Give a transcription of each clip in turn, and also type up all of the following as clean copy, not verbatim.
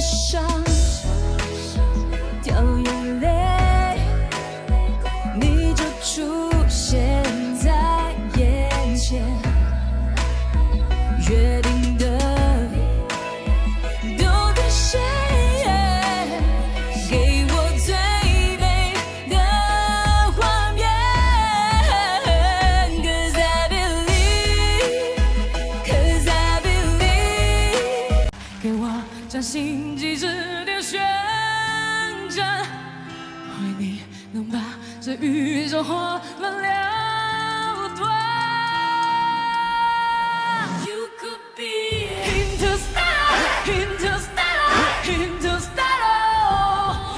上掉眼泪，你就出现在眼前，约定的都兑现，给我最美的画面。 Cause I believe 给我掌心几十点旋转，为你能把这宇宙火乱了断。You could be Interstellar, Interstellar, Interstellar.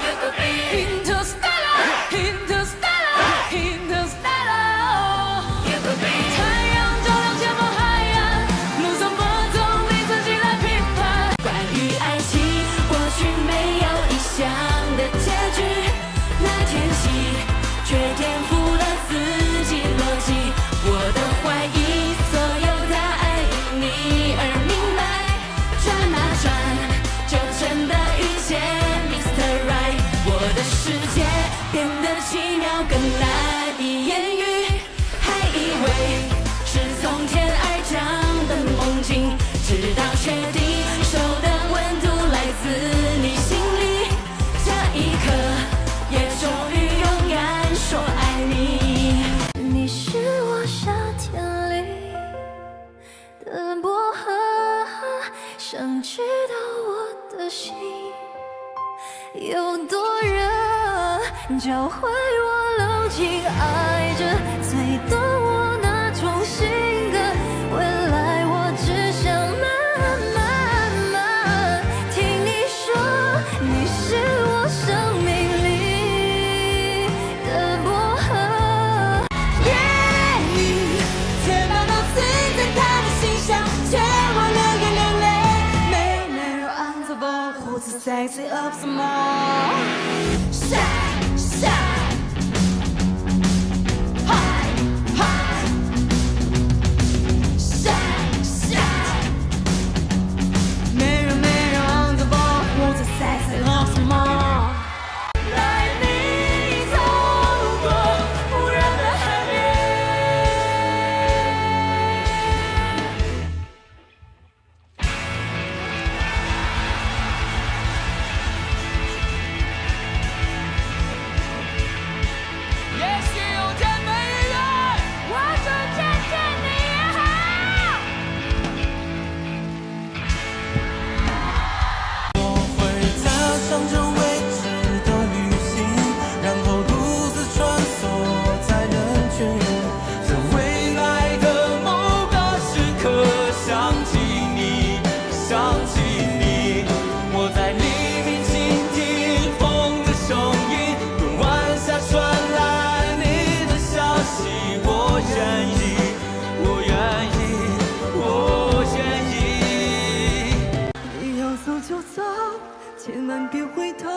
You could be Interstellar, Interstellar, Interstellar. You could be 太阳照亮前方海岸，路上波动你自己来评判。关于爱情，过去没有理想的结局，那天起却颠覆了自己逻辑。我的怀疑，所有答案因你而明白。转啊转，就真的遇见 Mr. Right。我的世界变得奇妙，更难以言喻，还以为是从天而降的梦境，直到确定手的温度来自你心里，这一刻也终于勇敢说爱你。你是我夏天里的薄荷，想知道我的心有多热，教会我牢记爱着，才懂我那种性格。未来我只想慢慢听你说，你是我生命里的薄荷。天把刀刺在他的心上，却忘了流眼泪。没有暗自保护自在最 of some more。Shine shine， high high， shine shine。没人暗自保护自在最 of some more。带你走过无人的海边。也许有天每一个我就见见你也好。我会踏上这未知的旅行，然后独自穿梭在人群，在未来的某个时刻想起你，想起你。我在黎明倾听风的声音，等晚霞传来你的消息。我愿意，我愿意，我愿意。你要走就走，千万别回头，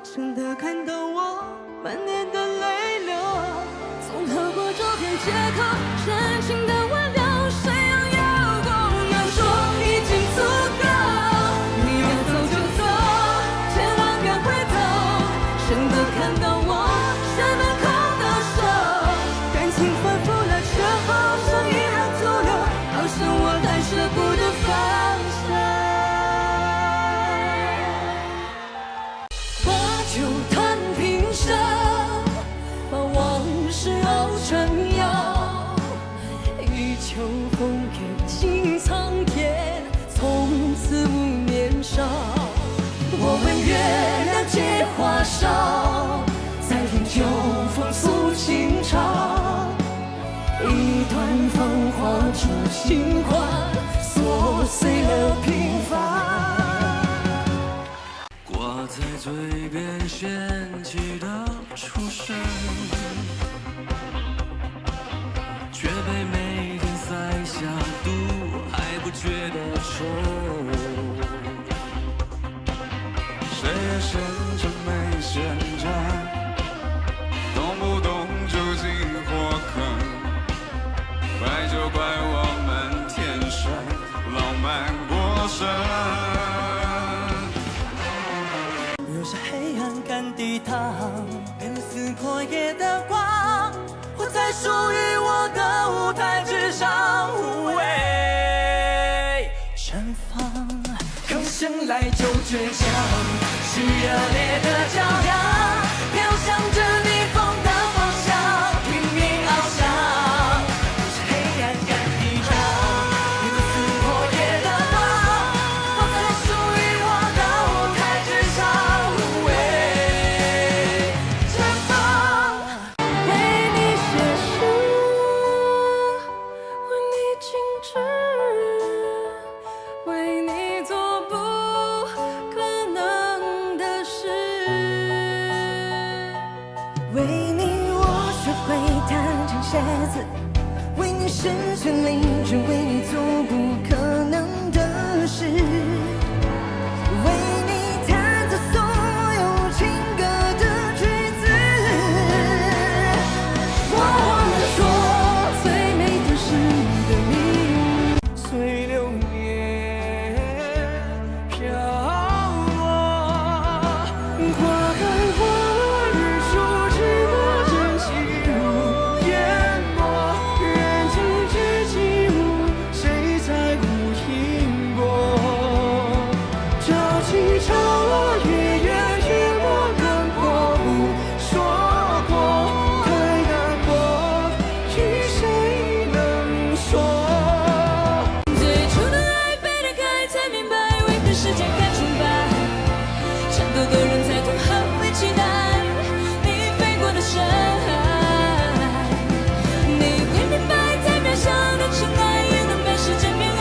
省得看到我满脸的泪流。从透过这片街口，深情的挽留，谁拥有公然说已经足够。你要走就走，千万别回头，省得看到我校门口的手。感情反复了之后，像遗憾徒留，好像我还舍不得放下。把酒弹平生，把往事熬成药，一秋风给尽苍天，从此无年少。我们月亮借花烧，再添酒风诉情长，一段芳华出情怀，琐碎了平凡。挂在嘴边掀起的出声，却被每天塞下毒，还不觉得臭。谁也深着没闲着，动不动就进火坑，怪就怪我们天生浪漫过剩。趟，跟撕破夜的光，活在属于我的舞台之上，无畏绽放。刚生来就倔强，是热烈的骄阳，飘向着逆风的方向，拼命翱翔，不是黑暗感一场，一个撕破夜的光，活在属于我的舞台之上，无畏绽放。为你写诗，为你静止，为你做不可能的事，为你我学会弹成鞋子，为你身陷囹圄，为你做不可能的事，为你弹奏所有情歌的句子。我忘了说，最美的是你的名。随流年飘落，花开花落，日出寂寞，真情如淹没，人静止寂寞，谁在乎因果？潮起潮落，月圆月没，看破不说破，太难过，与谁能说？最初的爱被打开，才明白为何时间看重白，颤抖的人在痛恨会期待你飞过的深海，你会明白，再渺小的尘埃也能被时间变矮，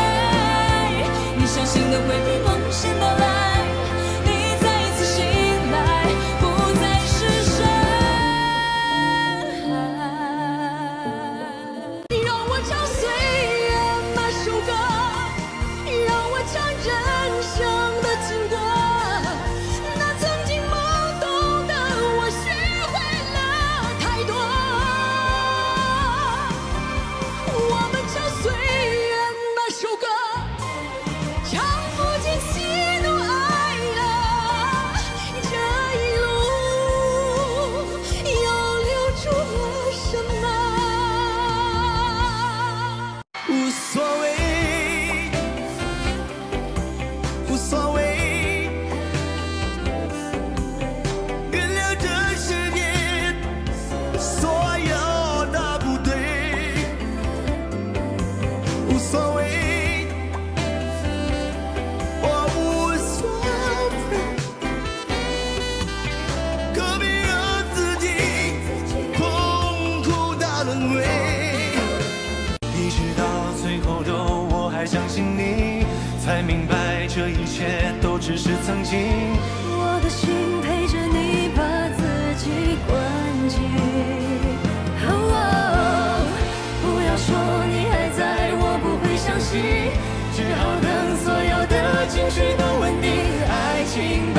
你相信的会比梦醒的来，你再一次醒来，不再是深海。你让我唱岁月那首歌，你让我唱人生的经过，那曾经懵懂的我学会了太多。我们唱岁月那首歌，唱不尽喜怒哀乐，这一路又留住了什么？无所谓，无所谓，原谅这世界所有的不对，无所谓，我无所谓，何必让自己痛苦到沦为？一直到最后的我还相信你，才明白这一切都只是曾经。我的心陪着你，把自己关紧。不要说你还在，我不会相信，只好等所有的情绪都稳定，爱情